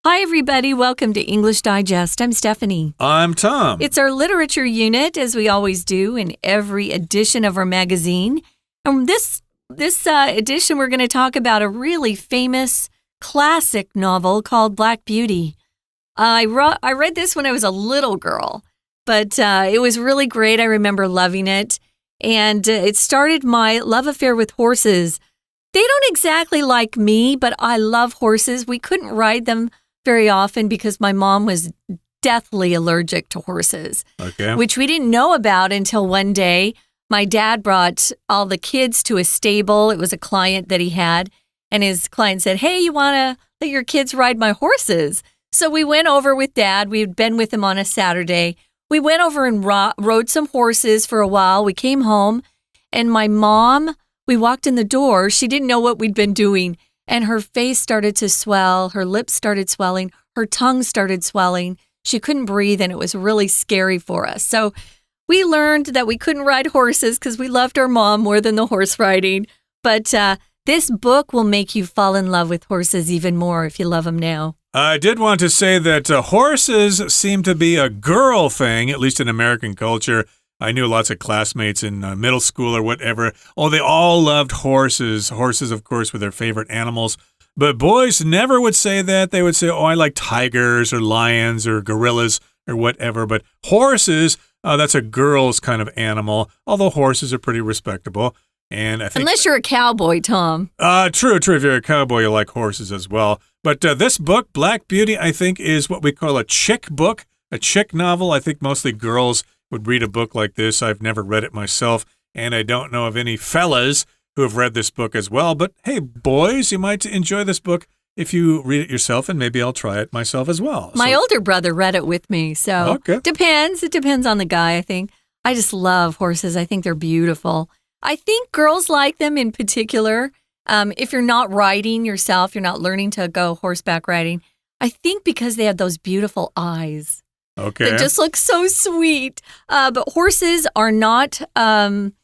Hi, everybody. Welcome to English Digest. I'm Stephanie. I'm Tom. It's our literature unit, as we always do in every edition of our magazine. And this edition, we're going to talk about a really famous classic novel called Black Beauty. I read this when I was a little girl, but it was really great. I remember loving it. And it started my love affair with horses. They don't exactly like me, but I love horses. We couldn't ride them very often because my mom was deathly allergic to horses, which we didn't know about until one day. My dad brought all the kids to a stable. It was a client that he had, and his client said, "Hey, you want to let your kids ride my horses?" So we went over with Dad. We'd been with him on a Saturday. We went over and rode some horses for a while. We came home, and my mom, we walked in the door. She didn't know what we'd been doing. And her face started to swell, her lips started swelling, her tongue started swelling. She couldn't breathe, and it was really scary for us. So we learned that we couldn't ride horses because we loved our mom more than the horse riding. But this book will make you fall in love with horses even more if you love them now. I did want to say that horses seem to be a girl thing, at least in American culture. I knew lots of classmates in middle school or whatever. Oh, they all loved horses. Horses, of course, were their favorite animals. But boys never would say that. They would say, oh, I like tigers or lions or gorillas or whatever. But horses, that's a girl's kind of animal, although horses are pretty respectable. And I think, unless you're a cowboy, Tom. True. If you're a cowboy, you like horses as well. But this book, Black Beauty, I think is what we call a chick book, a chick novel. I think mostly girls would read a book like this. I've never read it myself, and I don't know of any fellas who have read this book as well. But hey, boys, you might enjoy this book if you read it yourself, and maybe I'll try it myself as well. My older brother read it with me, so depends. It depends on the guy, I think. I just love horses. I think they're beautiful. I think girls like them in particular. If you're not riding yourself, you're not learning to go horseback riding, I think because they have those beautiful eyes. Okay. They just look so sweet. But horses are not an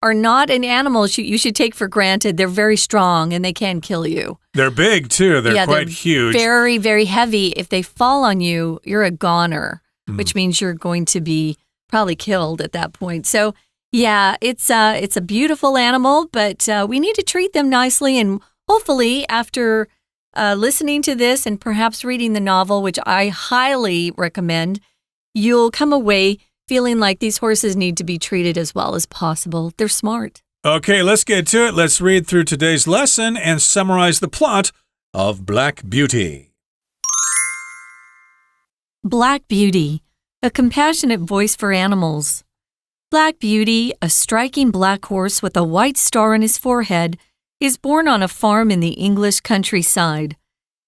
animal you should take for granted. They're very strong, and they can kill you. They're big, too. They're quite huge. Very, very heavy. If they fall on you, you're a goner, which means you're going to be probably killed at that point. So, yeah, it's a beautiful animal, but we need to treat them nicely. And hopefully, after listening to this and perhaps reading the novel, which I highly recommend, you'll come away feeling like these horses need to be treated as well as possible. They're smart. Okay, let's get to it. Let's read through today's lesson and summarize the plot of Black Beauty. Black Beauty, a compassionate voice for animals. Black Beauty, a striking black horse with a white star on his forehead, is born on a farm in the English countryside.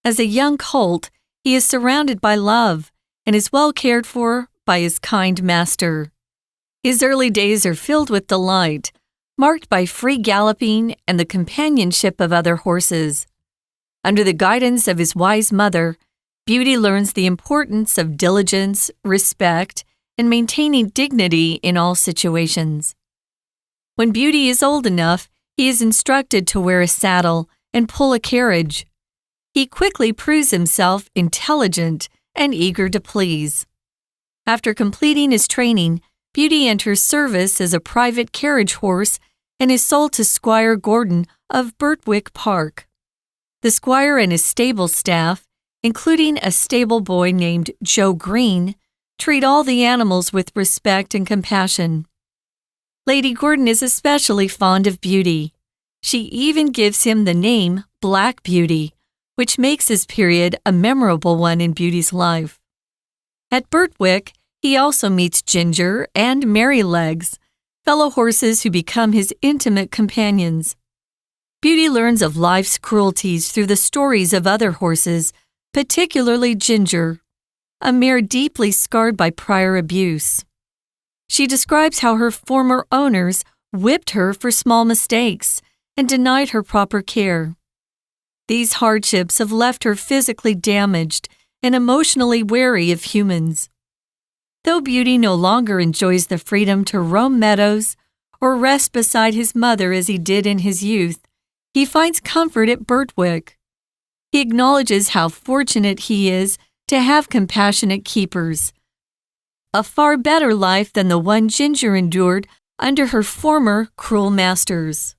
As a young colt, he is surrounded by love and is well cared for by his kind master. His early days are filled with delight, marked by free galloping and the companionship of other horses. Under the guidance of his wise mother, Beauty learns the importance of diligence, respect, and maintaining dignity in all situations. When Beauty is old enough, he is instructed to wear a saddle and pull a carriage. He quickly proves himself intelligent and eager to please. After completing his training, Beauty enters service as a private carriage horse and is sold to Squire Gordon of Birtwick Park. The squire and his stable staff, including a stable boy named Joe Green, treat all the animals with respect and compassion. Lady Gordon is especially fond of Beauty. She even gives him the name Black Beauty, which makes this period a memorable one in Beauty's life. At Birtwick, he also meets Ginger and Merrylegs, fellow horses who become his intimate companions. Beauty learns of life's cruelties through the stories of other horses, particularly Ginger, a mare deeply scarred by prior abuse. She describes how her former owners whipped her for small mistakes and denied her proper care. These hardships have left her physically damaged and emotionally wary of humans. Though Beauty no longer enjoys the freedom to roam meadows or rest beside his mother as he did in his youth, he finds comfort at Birtwick. He acknowledges how fortunate he is to have compassionate keepers. A far better life than the one Ginger endured under her former cruel masters.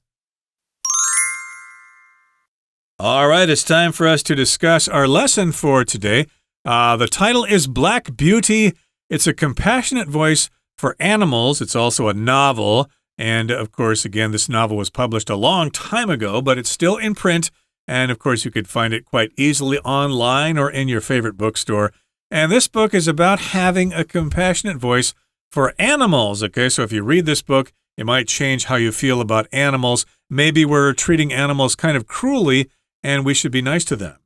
All right, it's time for us to discuss our lesson for today. The title is Black Beauty. It's a compassionate voice for animals. It's also a novel. And, of course, again, this novel was published a long time ago, but it's still in print. And, of course, you could find it quite easily online or in your favorite bookstore. And this book is about having a compassionate voice for animals. Okay, so if you read this book, it might change how you feel about animals. Maybe we're treating animals kind of cruelly, and we should be nice to them.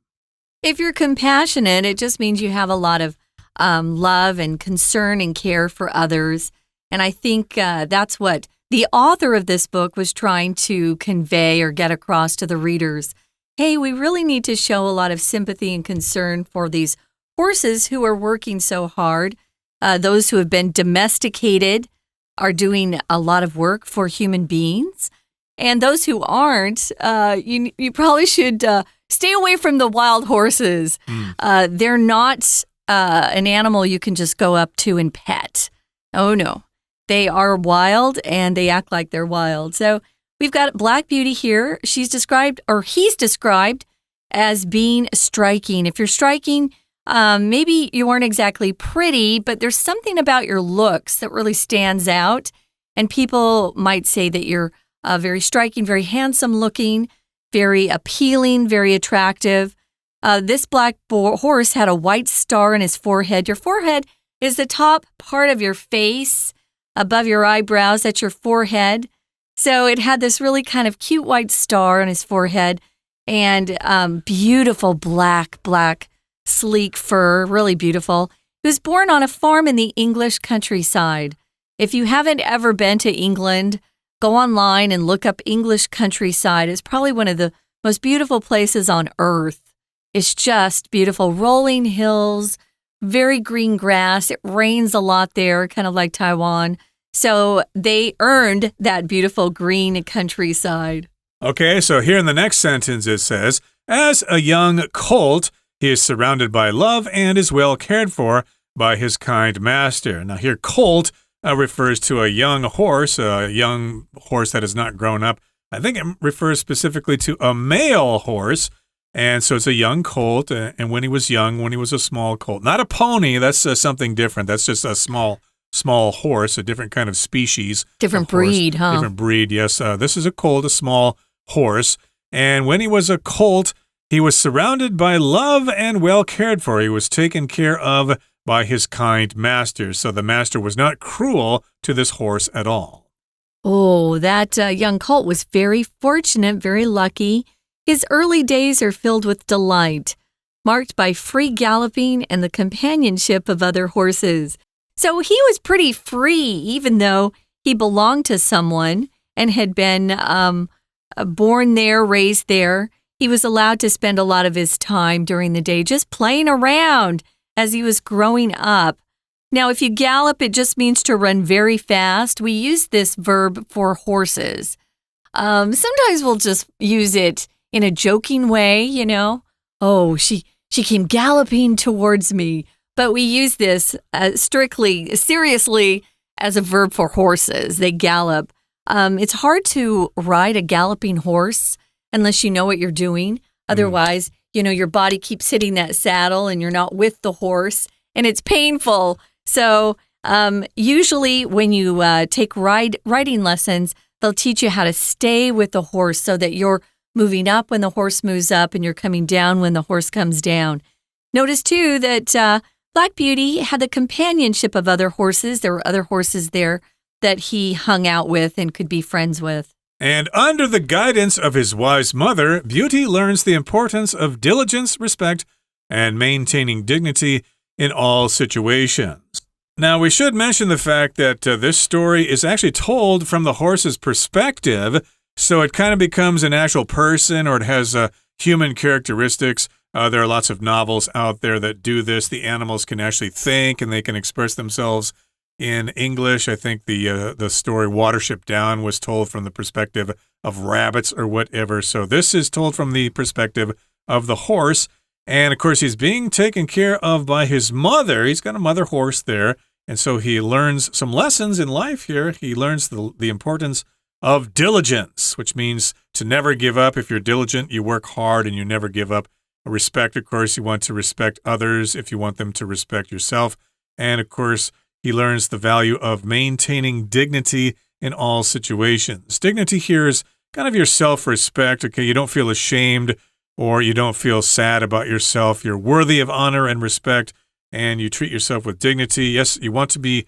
If you're compassionate, it just means you have a lot of love and concern and care for others. And I think that's what the author of this book was trying to convey or get across to the readers. Hey, we really need to show a lot of sympathy and concern for these horses who are working so hard. Those who have been domesticated are doing a lot of work for human beings. And those who aren't, you probably should stay away from the wild horses. They're not an animal you can just go up to and pet. Oh, no. They are wild, and they act like they're wild. So we've got Black Beauty here. He's described as being striking. If you're striking, maybe you aren't exactly pretty, but there's something about your looks that really stands out. And people might say that you're very striking, very handsome looking, very appealing, very attractive. This black horse had a white star in his forehead. Your forehead is the top part of your face, above your eyebrows. That's your forehead. So it had this really kind of cute white star on his forehead and beautiful black, sleek fur, really beautiful. He was born on a farm in the English countryside. If you haven't ever been to England, go online and look up English countryside. It's probably one of the most beautiful places on earth. It's just beautiful. Rolling hills, very green grass. It rains a lot there, kind of like Taiwan. So they earned that beautiful green countryside. Okay, so here in the next sentence it says, as a young colt, he is surrounded by love and is well cared for by his kind master. Now here, colt refers to a young horse that has not grown up. I think it refers specifically to a male horse. And so it's a young colt. And when he was young, when he was a small colt, not a pony, that's something different. That's just a small horse, a different kind of species. Different breed, huh? Different breed, yes. This is a colt, a small horse. And when he was a colt, he was surrounded by love and well cared for. He was taken care of by his kind master. So the master was not cruel to this horse at all. Oh, that young colt was very fortunate, very lucky. His early days are filled with delight, marked by free galloping and the companionship of other horses. So he was pretty free, even though he belonged to someone and had been born there, raised there. He was allowed to spend a lot of his time during the day just playing around as he was growing up. Now, if you gallop, it just means to run very fast. We use this verb for horses. Sometimes we'll just use it in a joking way, you know. Oh, she came galloping towards me. But we use this seriously, as a verb for horses. They gallop. It's hard to ride a galloping horse unless you know what you're doing. Otherwise, your body keeps hitting that saddle and you're not with the horse, and it's painful. So usually when you take riding lessons, they'll teach you how to stay with the horse so that you're moving up when the horse moves up and you're coming down when the horse comes down. Notice, too, that Black Beauty had the companionship of other horses. There were other horses there that he hung out with and could be friends with. And under the guidance of his wise mother, Beauty learns the importance of diligence, respect, and maintaining dignity in all situations. Now, we should mention the fact that this story is actually told from the horse's perspective, so it kind of becomes an actual person, or it has human characteristics. There are lots of novels out there that do this. The animals can actually think, and they can express themselves in English. I think the story Watership Down was told from the perspective of rabbits or whatever. So this is told from the perspective of the horse. And, of course, he's being taken care of by his mother. He's got a mother horse there. And so he learns some lessons in life here. He learns the importance of diligence, which means to never give up. If you're diligent, you work hard and you never give up. Respect, of course, you want to respect others if you want them to respect yourself. And, of course, he learns the value of maintaining dignity in all situations. Dignity here is kind of your self-respect, okay? You don't feel ashamed or you don't feel sad about yourself. You're worthy of honor and respect, and you treat yourself with dignity. Yes, you want to be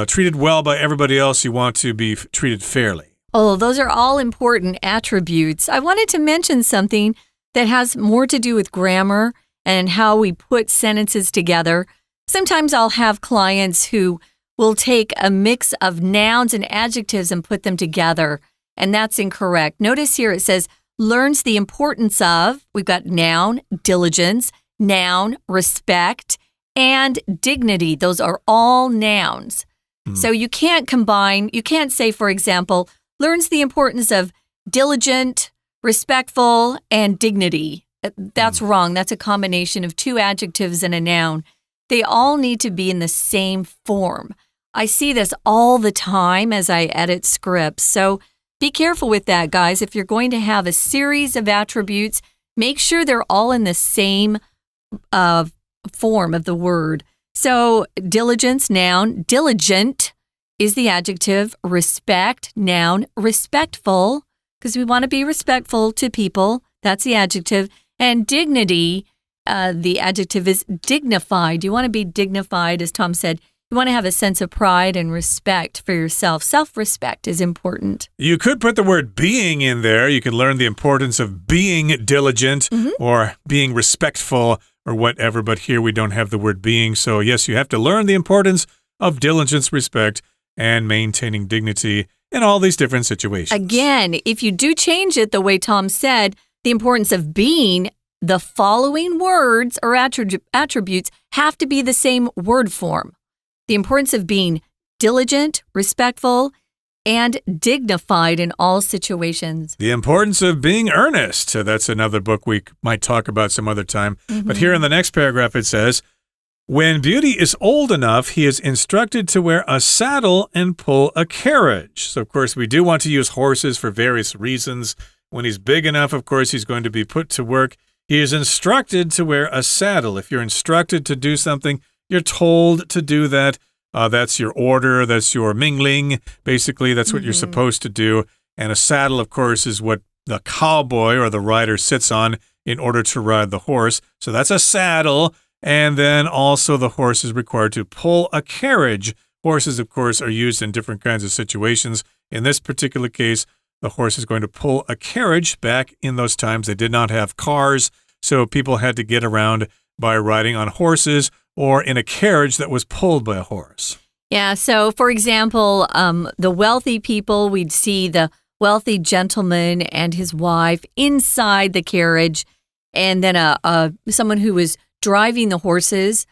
treated well by everybody else. You want to be treated fairly. Oh, those are all important attributes. I wanted to mention something that has more to do with grammar and how we put sentences together. Sometimes I'll have clients who will take a mix of nouns and adjectives and put them together, and that's incorrect. Notice here it says, learns the importance of, we've got noun, diligence, noun, respect, and dignity. Those are all nouns. So you can't combine, you can't say, for example, learns the importance of diligent, respectful, and dignity. That's wrong. That's a combination of two adjectives and a noun. They all need to be in the same form. I see this all the time as I edit scripts. So be careful with that, guys. If you're going to have a series of attributes, make sure they're all in the same form of the word. So diligence, noun. Diligent is the adjective. Respect, noun. Respectful, because we want to be respectful to people. That's the adjective. And dignity, the adjective is dignified. You want to be dignified, as Tom said. You want to have a sense of pride and respect for yourself. Self-respect is important. You could put the word being in there. You could learn the importance of being diligent or being respectful or whatever. But here we don't have the word being. So, yes, you have to learn the importance of diligence, respect, and maintaining dignity in all these different situations. Again, if you do change it the way Tom said, the importance of being, the following words or attributes have to be the same word form. The importance of being diligent, respectful, and dignified in all situations. The importance of being earnest. That's another book we might talk about some other time. But here in the next paragraph it says, when Beauty is old enough, he is instructed to wear a saddle and pull a carriage. So, of course, we do want to use horses for various reasons. When he's big enough, of course, he's going to be put to work. He is instructed to wear a saddle. If you're instructed to do something, you're told to do that. That's your order. That's your mingling. Basically, that's what you're supposed to do. And a saddle, of course, is what the cowboy or the rider sits on in order to ride the horse. So that's a saddle. And then also the horse is required to pull a carriage. Horses, of course, are used in different kinds of situations. In this particular case, the horse is going to pull a carriage. Back in those times, they did not have cars, so people had to get around by riding on horses or in a carriage that was pulled by a horse. Yeah, so for example, the wealthy people, we'd see the wealthy gentleman and his wife inside the carriage, and then someone who was driving the horses,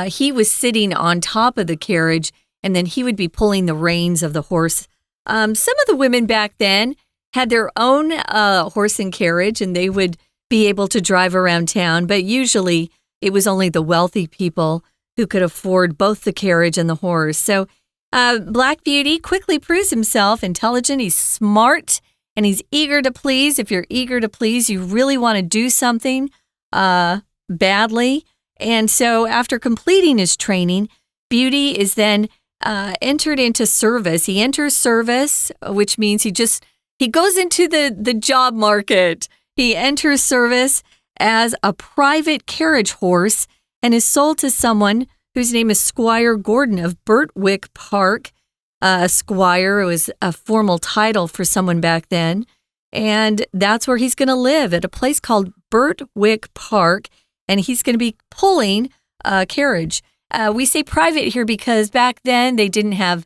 he was sitting on top of the carriage, and then he would be pulling the reins of the horse. Some of the women back then had their own horse and carriage, and they would be able to drive around town, but usually it was only the wealthy people who could afford both the carriage and the horse. So Black Beauty quickly proves himself intelligent, he's smart, and he's eager to please. If you're eager to please, you really want to do something badly. And so after completing his training, Beauty is then entered into service. He enters service, which means he goes into the job market. He enters service as a private carriage horse and is sold to someone whose name is Squire Gordon of Birtwick Park. Squire was a formal title for someone back then. And that's where he's going to live, at a place called Birtwick Park. And he's going to be pulling a carriage. We say private here because back then they didn't have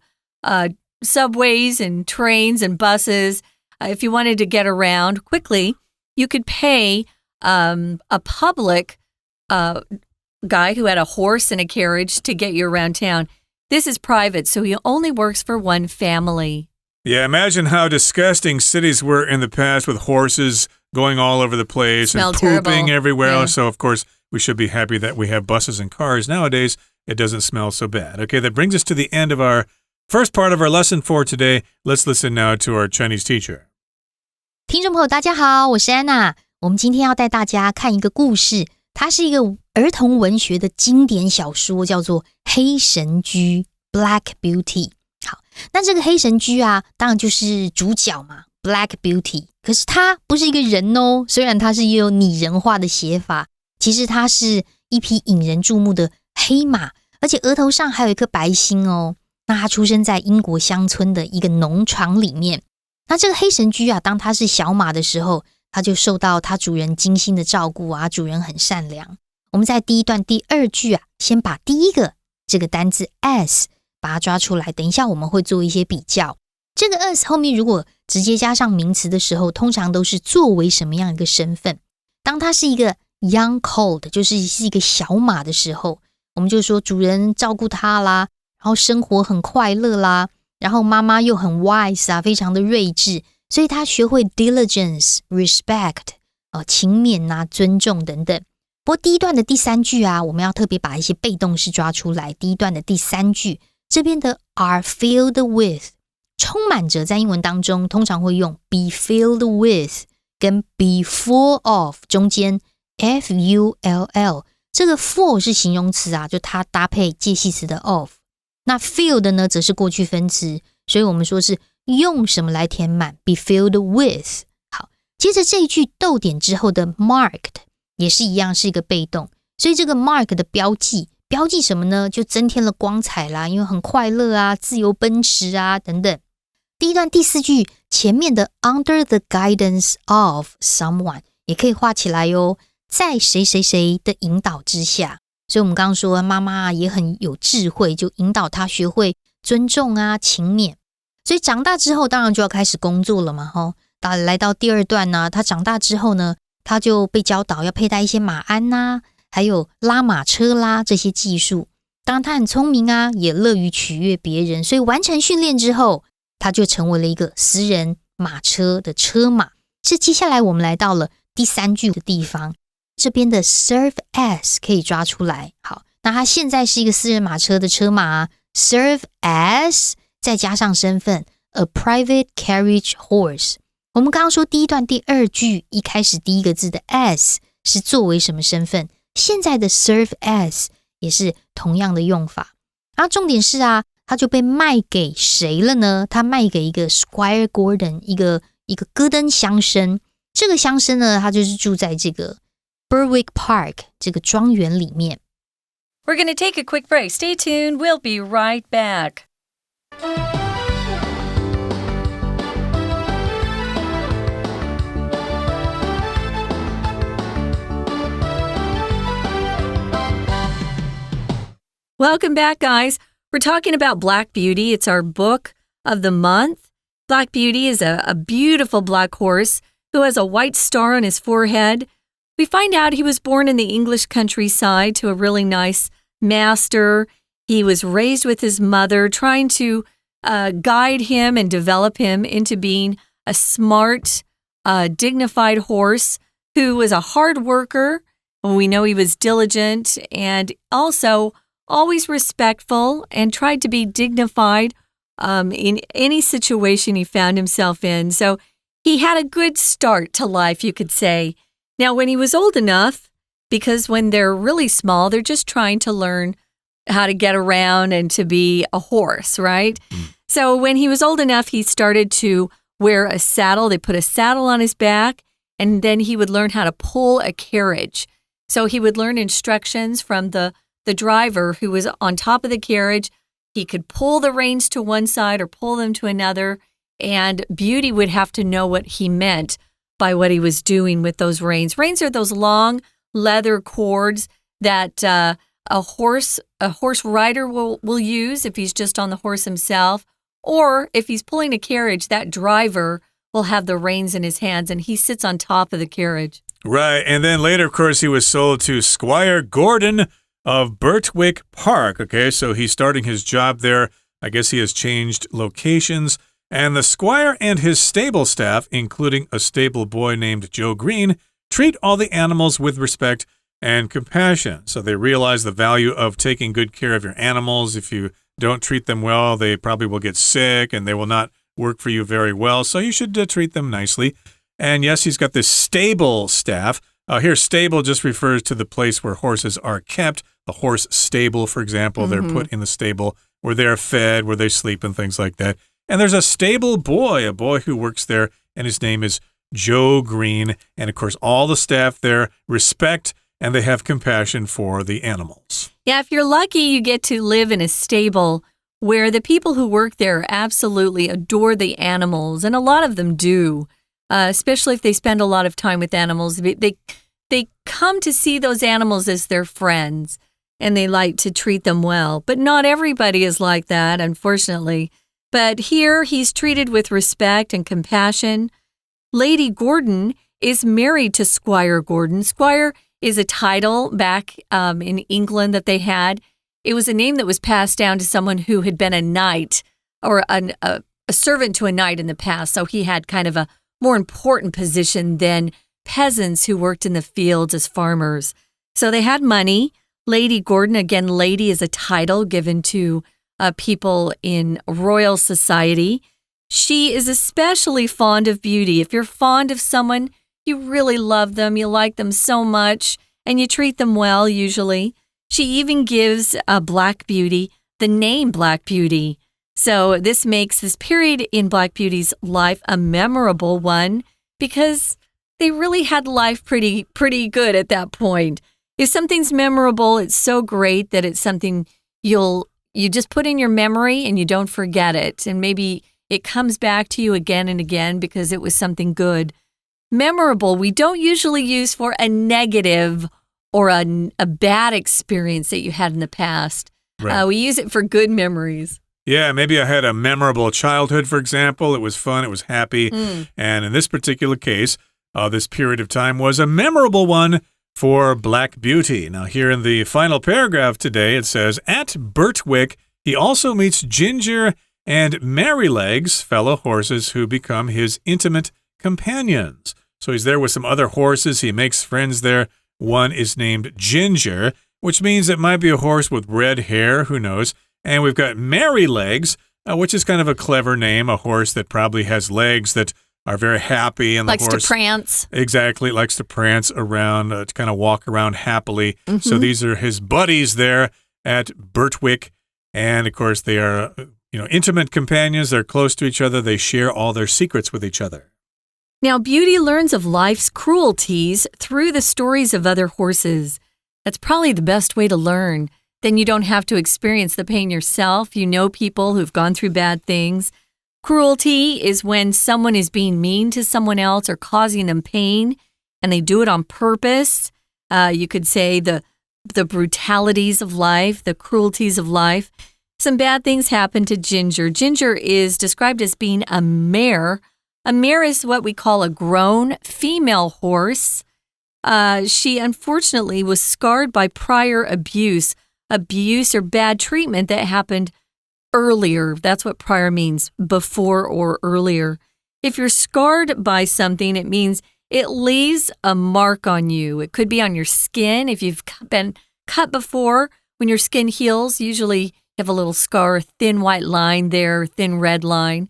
subways and trains and buses. If you wanted to get around quickly, you could pay a public guy who had a horse and a carriage to get you around town. This is private, so he only works for one family. Yeah, imagine how disgusting cities were in the past with horses going all over the place Smell and pooping terrible. everywhere. Yeah. So, of course, we should be happy that we have buses and cars nowadays. It doesn't smell so bad. Okay, that brings us to the end of our first part of our lesson for today. Let's listen now to our Chinese teacher. 听众朋友大家好，我是安娜。我们今天要带大家看一个故事，它是一个儿童文学的经典小说，叫做《黑神居》 Black Beauty。 好，那这个黑神居啊，当然就是主角嘛， Black Beauty。 可是它不是一个人哦，虽然它是也有拟人化的写法，其实它是一匹引人注目的黑马，而且额头上还有一颗白星哦。那它出生在英国乡村的一个农场里面。那这个黑神居啊，当它是小马的时候，它就受到它主人精心的照顾啊，主人很善良。我们在第一段第二句啊，先把第一个这个单字 as 把它抓出来，等一下我们会做一些比较。这个 as 后面如果直接加上名词的时候，通常都是作为什么样一个身份。当它是一个 young colt 就是一个小马的时候，我们就说主人照顾它啦，然后生活很快乐啦，然后妈妈又很 wise 啊，非常的睿智，所以他学会 diligence、respect 勤勉啊、尊重等等。不过第一段的第三句啊，我们要特别把一些被动式抓出来。第一段的第三句，这边的 are filled with 充满着，在英文当中通常会用 be filled with 跟 be full of 中间 full， 这个 full 是形容词啊，就它搭配介系词的 of。那 filled 呢，则是过去分词，所以我们说是用什么来填满 be filled with。 好，接着这一句逗点之后的 marked 也是一样，是一个被动，所以这个 mark 的标记什么呢？就增添了光彩啦，因为很快乐啊，自由奔驰啊等等。第一段第四句前面的 under the guidance of someone 也可以画起来哟，在谁谁谁的引导之下。所以我们刚刚说妈妈也很有智慧，就引导他学会尊重啊、勤勉。所以长大之后当然就要开始工作了嘛。来到第二段呢，他长大之后呢，他就被教导要佩戴一些马鞍啊，还有拉马车啦这些技术。当然他很聪明啊，也乐于取悦别人，所以完成训练之后，他就成为了一个私人马车的车马。这接下来我们来到了第三句的地方，这边的 serve as 可以抓出来。好，那他现在是一个私人马车的车马啊， serve as 再加上身份 a private carriage horse。 我们刚刚说第一段第二句一开始第一个字的 as 是作为什么身份，现在的 serve as 也是同样的用法。然后重点是啊，他就被卖给谁了呢？他卖给一个 Squire Gordon， 一个戈登乡绅。这个乡绅呢，他就是住在这个Berwick Park 这个庄园里面。 We're going to take a quick break. Stay tuned. We'll be right back. Welcome back, guys. We're talking about Black Beauty. It's our book of the month. Black Beauty is a beautiful black horse who has a white star on his forehead. We find out he was born in the English countryside to a really nice master. He was raised with his mother, trying to guide him and develop him into being a smart, dignified horse who was a hard worker. We know he was diligent and also always respectful and tried to be dignified in any situation he found himself in. So he had a good start to life, you could say. Now, when he was old enough, because when they're really small, they're just trying to learn how to get around and to be a horse, right? So when he was old enough, he started to wear a saddle. They put a saddle on his back, and then he would learn how to pull a carriage. So he would learn instructions from the driver who was on top of the carriage. He could pull the reins to one side or pull them to another, and Beauty would have to know what he meant by what he was doing with those reins. Reins are those long leather cords that a horse rider will use if he's just on the horse himself, or if he's pulling a carriage, that driver will have the reins in his hands and he sits on top of the carriage. Right, and then later, of course, he was sold to Squire Gordon of Berwick Park. Okay, so he's starting his job there. I guess he has changed locations. And the squire and his stable staff, including a stable boy named Joe Green, treat all the animals with respect and compassion. So they realize the value of taking good care of your animals. If you don't treat them well, they probably will get sick and they will not work for you very well. So you should treat them nicely. And yes, he's got this stable staff. Here, stable just refers to the place where horses are kept. The horse stable, for example, they're put in the stable where they're fed, where they sleep and things like that. And there's a stable boy, a boy who works there, and his name is Joe Green. And of course, all the staff there respect and they have compassion for the animals. Yeah, if you're lucky, you get to live in a stable where the people who work there absolutely adore the animals, and a lot of them do, especially if they spend a lot of time with animals. They come to see those animals as their friends, and they like to treat them well. But not everybody is like that, unfortunately. But here, he's treated with respect and compassion. Lady Gordon is married to Squire Gordon. Squire is a title back in England that they had. It was a name that was passed down to someone who had been a knight or a servant to a knight in the past. So he had kind of a more important position than peasants who worked in the fields as farmers. So they had money. Lady Gordon, again, lady is a title given to people in royal society. She is especially fond of beauty. If you're fond of someone, you really love them, you like them so much, and you treat them well, usually. She even gives Black Beauty the name Black Beauty. So this makes this period in Black Beauty's life a memorable one because they really had life pretty good at that point. If something's memorable, it's so great that it's something you just put in your memory and you don't forget it. And maybe it comes back to you again and again because it was something good. Memorable, we don't usually use for a negative or a bad experience that you had in the past. Right. We use it for good memories. Yeah, maybe I had a memorable childhood, for example. It was fun, it was happy. And in this particular case, this period of time was a memorable one for Black Beauty. Now, here in the final paragraph today, it says, at Birtwick, he also meets Ginger and Merrylegs, fellow horses who become his intimate companions. So he's there with some other horses. He makes friends there. One is named Ginger, which means it might be a horse with red hair. Who knows? And we've got Merrylegs, which is kind of a clever name, a horse that probably has legs that are very happy. And likes the horse, to prance. Exactly, likes to prance around, to kind of walk around happily. So these are his buddies there at Birtwick. And, of course, they are intimate companions. They're close to each other. They share all their secrets with each other. Now, Beauty learns of life's cruelties through the stories of other horses. That's probably the best way to learn. Then you don't have to experience the pain yourself. You know people who've gone through bad things. Cruelty is when someone is being mean to someone else or causing them pain, and they do it on purpose. You could say the brutalities of life, the cruelties of life. Some bad things happen to Ginger. Ginger is described as being a mare. A mare is what we call a grown female horse. She unfortunately was scarred by prior abuse or bad treatment that happened earlier. That's what prior means, before or earlier. If you're scarred by something, it means it leaves a mark on you. It could be on your skin. If you've been cut before, when your skin heals, usually you have a little scar, a thin white line there, thin red line.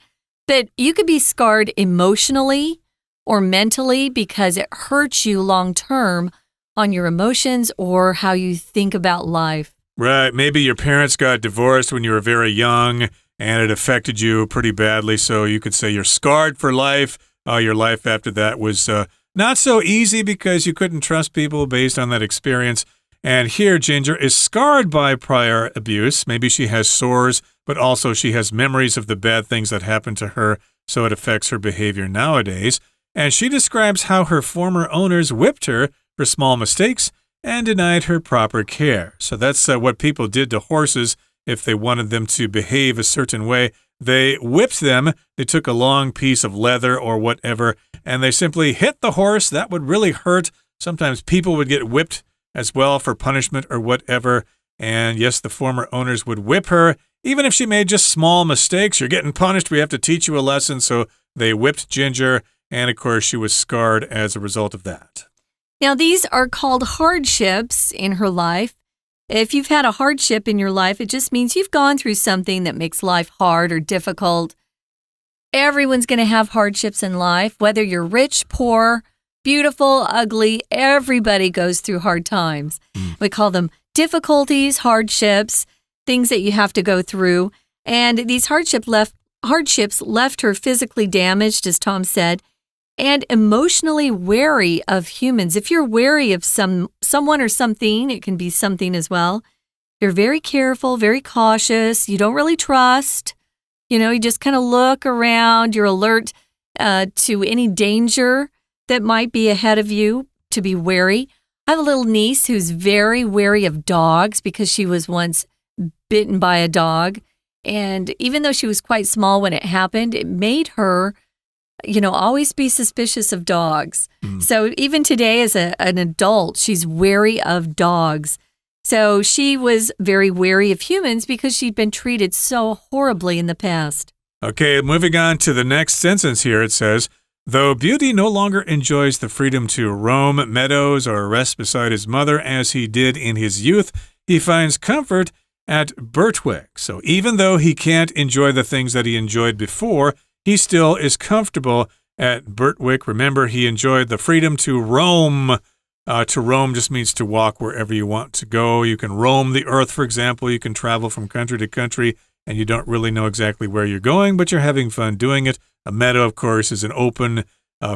But you could be scarred emotionally or mentally because it hurts you long term on your emotions or how you think about life. Right. Maybe your parents got divorced when you were very young and it affected you pretty badly. So you could say you're scarred for life. Your life after that was not so easy because you couldn't trust people based on that experience. And here, Ginger is scarred by prior abuse. Maybe she has sores, but also she has memories of the bad things that happened to her, so it affects her behavior nowadays. And she describes how her former owners whipped her for small mistakes and denied her proper care. So that's what people did to horses if they wanted them to behave a certain way. They whipped them. They took a long piece of leather or whatever, and they simply hit the horse. That would really hurt. Sometimes people would get whipped as well for punishment or whatever. And yes, the former owners would whip her, even if she made just small mistakes, you're getting punished. We have to teach you a lesson. So they whipped Ginger, and of course, she was scarred as a result of that. Now, these are called hardships in her life. If you've had a hardship in your life, it just means you've gone through something that makes life hard or difficult. Everyone's going to have hardships in life, whether you're rich, poor, beautiful, ugly, everybody goes through hard times. We call them difficulties, hardships, things that you have to go through. And these hardships left her physically damaged, as Tom said, and emotionally wary of humans. If you're wary of someone or something, it can be something as well. You're very careful, very cautious. You don't really trust. You just kind of look around. You're alert to any danger that might be ahead of you, to be wary. I have a little niece who's very wary of dogs because she was once bitten by a dog. And even though she was quite small when it happened, it made her always be suspicious of dogs. So even today as an adult, she's wary of dogs. So she was very wary of humans because she'd been treated so horribly in the past. Okay, moving on to the next sentence here, it says, though Beauty no longer enjoys the freedom to roam meadows or rest beside his mother as he did in his youth, he finds comfort at Birtwick. So even though he can't enjoy the things that he enjoyed before, he still is comfortable at Birtwick. Remember, he enjoyed the freedom to roam. To roam just means to walk wherever you want to go. You can roam the earth, for example. You can travel from country to country, and you don't really know exactly where you're going, but you're having fun doing it. A meadow, of course, is an open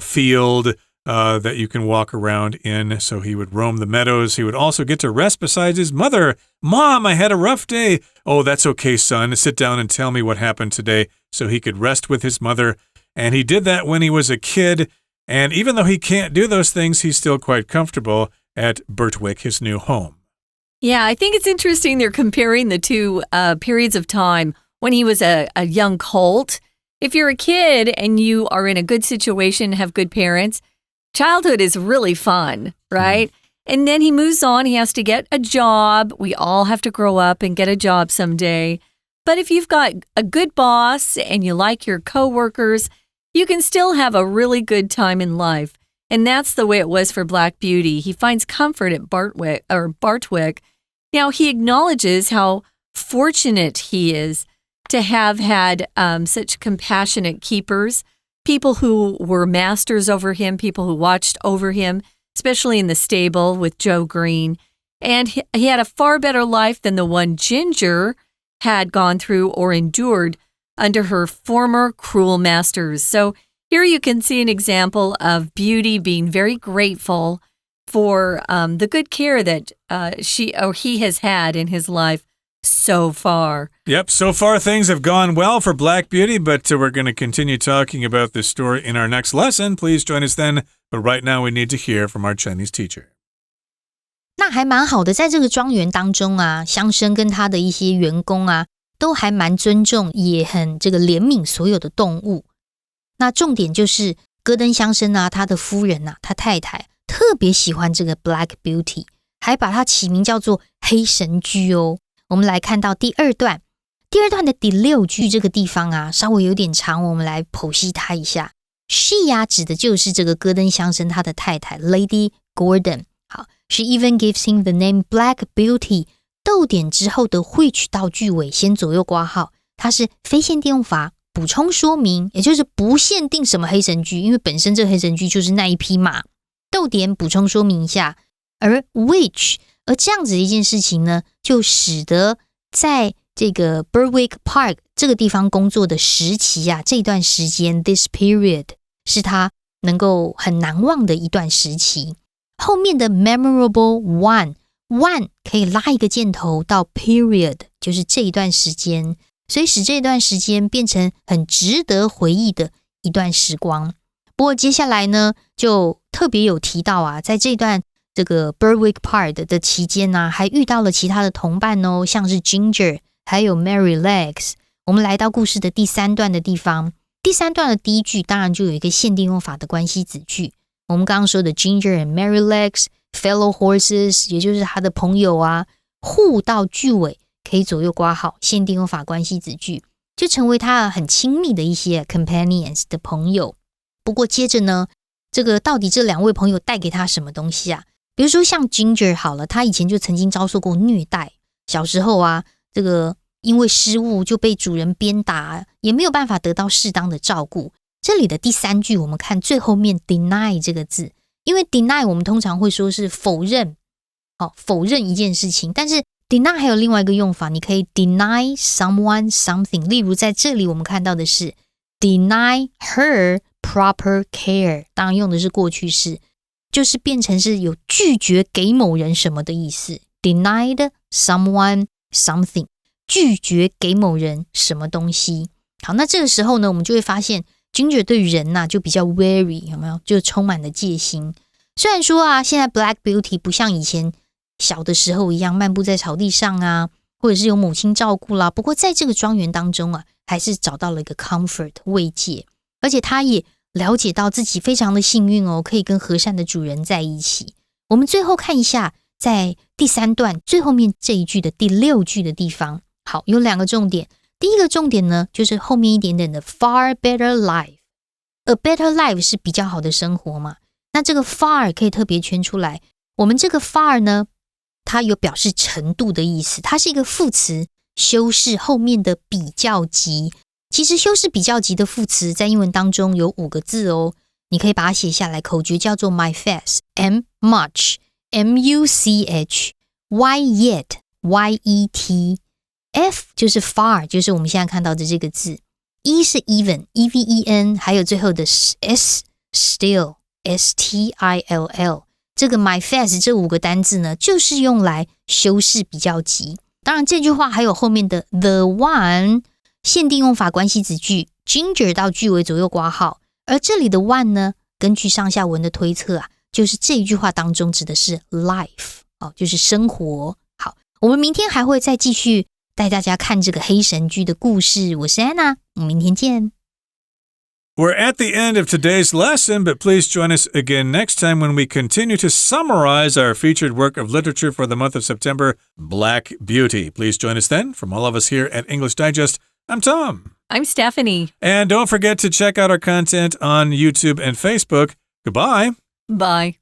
field that you can walk around in. So he would roam the meadows. He would also get to rest beside his mother. Mom, I had a rough day. Oh, that's okay, son. Sit down and tell me what happened today. So he could rest with his mother. And he did that when he was a kid. And even though he can't do those things, he's still quite comfortable at Birtwick, his new home. Yeah, I think it's interesting they're comparing the two periods of time when he was a young colt. If you're a kid and you are in a good situation, have good parents, childhood is really fun, right? And then he moves on. He has to get a job. We all have to grow up and get a job someday. But if you've got a good boss and you like your coworkers, you can still have a really good time in life. And that's the way it was for Black Beauty. He finds comfort at Bartwick. Now, he acknowledges how fortunate he is to have had such compassionate keepers, people who were masters over him, people who watched over him, especially in the stable with Joe Green. And he had a far better life than the one Ginger had gone through or endured under her former cruel masters. So here you can see an example of Beauty being very grateful for the good care that he has had in his life so far. Yep, so far things have gone well for Black Beauty, but we're going to continue talking about this story in our next lesson. Please join us then. But right now we need to hear from our Chinese teacher. 那还蛮好的，在这个庄园当中啊，乡绅跟他的一些员工啊，都还蛮尊重，也很这个怜悯所有的动物。那重点就是戈登乡绅啊，他的夫人啊，他太太特别喜欢这个 Black Beauty， 还把它起名叫做黑神驹哦。我们来看到第二段的第6句这个地方啊，稍微有点长，我们来剖析它一下。She 啊，指的就是这个戈登乡绅他的太太 Lady Gordon。好 ，She even gives him the name Black Beauty。逗点之后的which到句尾先左右括号，它是非限定用法，补充说明，也就是不限定什么黑神驹，因为本身这个黑神驹就是那一匹马。逗点补充说明一下，而 which， 而这样子的一件事情呢，就使得在这个 Berwick Park 这个地方工作的时期啊，这段时间 this period 是他能够很难忘的一段时期。后面的 memorable one 可以拉一个箭头到 period， 就是这一段时间，所以使这段时间变成很值得回忆的一段时光。不过接下来呢，就特别有提到啊，在这段这个 Berwick Park 的期间啊，还遇到了其他的同伴哦，像是 Ginger 还有 Mary Legs。我们来到故事的第3段的地方，第3段的第一句当然就有一个限定用法的关系子句。我们刚刚说的 Ginger and Mary Legs fellow horses， 也就是他的朋友啊，互到句尾可以左右挂号，限定用法关系子句，就成为他很亲密的一些 companions 的朋友。不过接着呢，这个到底这两位朋友带给他什么东西啊？比如说像 Ginger 好了，他以前就曾经遭受过虐待，小时候啊，这个因为失误就被主人鞭打，也没有办法得到适当的照顾。这里的第三句我们看最后面 deny 这个字，因为 deny 我们通常会说是否认，否认一件事情，但是 deny 还有另外一个用法，你可以 deny someone something， 例如在这里我们看到的是 deny her proper care， 当然用的是过去式，就是变成是有拒绝给某人什么的意思， denied someone something， 拒绝给某人什么东西。好，那这个时候呢，我们就会发现Ginger 对于人就比较 wary， 有没有？就充满了戒心。虽然说现在 Black Beauty 不像以前小的时候一样漫步在草地上或者是有母亲照顾啦，不过在这个庄园当中还是找到了一个 comfort 慰藉，而且他也了解到自己非常的幸运可以跟和善的主人在一起。我们最后看一下，在第三段最后面这一句的第6句的地方，好，有2个重点。第一个重点呢，就是后面一点点的 far better life。A better life 是比较好的生活嘛？那这个 far 可以特别圈出来。我们这个 far 呢，它有表示程度的意思，它是一个副词，修饰后面的比较级。其实修饰比较级的副词在英文当中有5个字你可以把它写下来，口诀叫做 my fast M much M-U-C-H Y yet Y-E-T F 就是 far， 就是我们现在看到的这个字。E 是 even E-V-E-N， 还有最后的 S still S-T-I-L-L。 这个 my fast 这5个单字呢，就是用来修饰比较级。当然这句话还有后面的 the one 限定用法关系子句 Ginger 到句尾左右括号，而这里的 one 呢，根据上下文的推测就是这一句话当中指的是 life，就是生活。好，我们明天还会再继续带大家看这个黑神剧的故事。我是安娜，我们明天见。We're at the end of today's lesson, but please join us again next time when we continue to summarize our featured work of literature for the month of September, Black Beauty. Please join us then. From all of us here at English Digest, I'm Tom. I'm Stephanie. And don't forget to check out our content on YouTube and Facebook. Goodbye. Bye.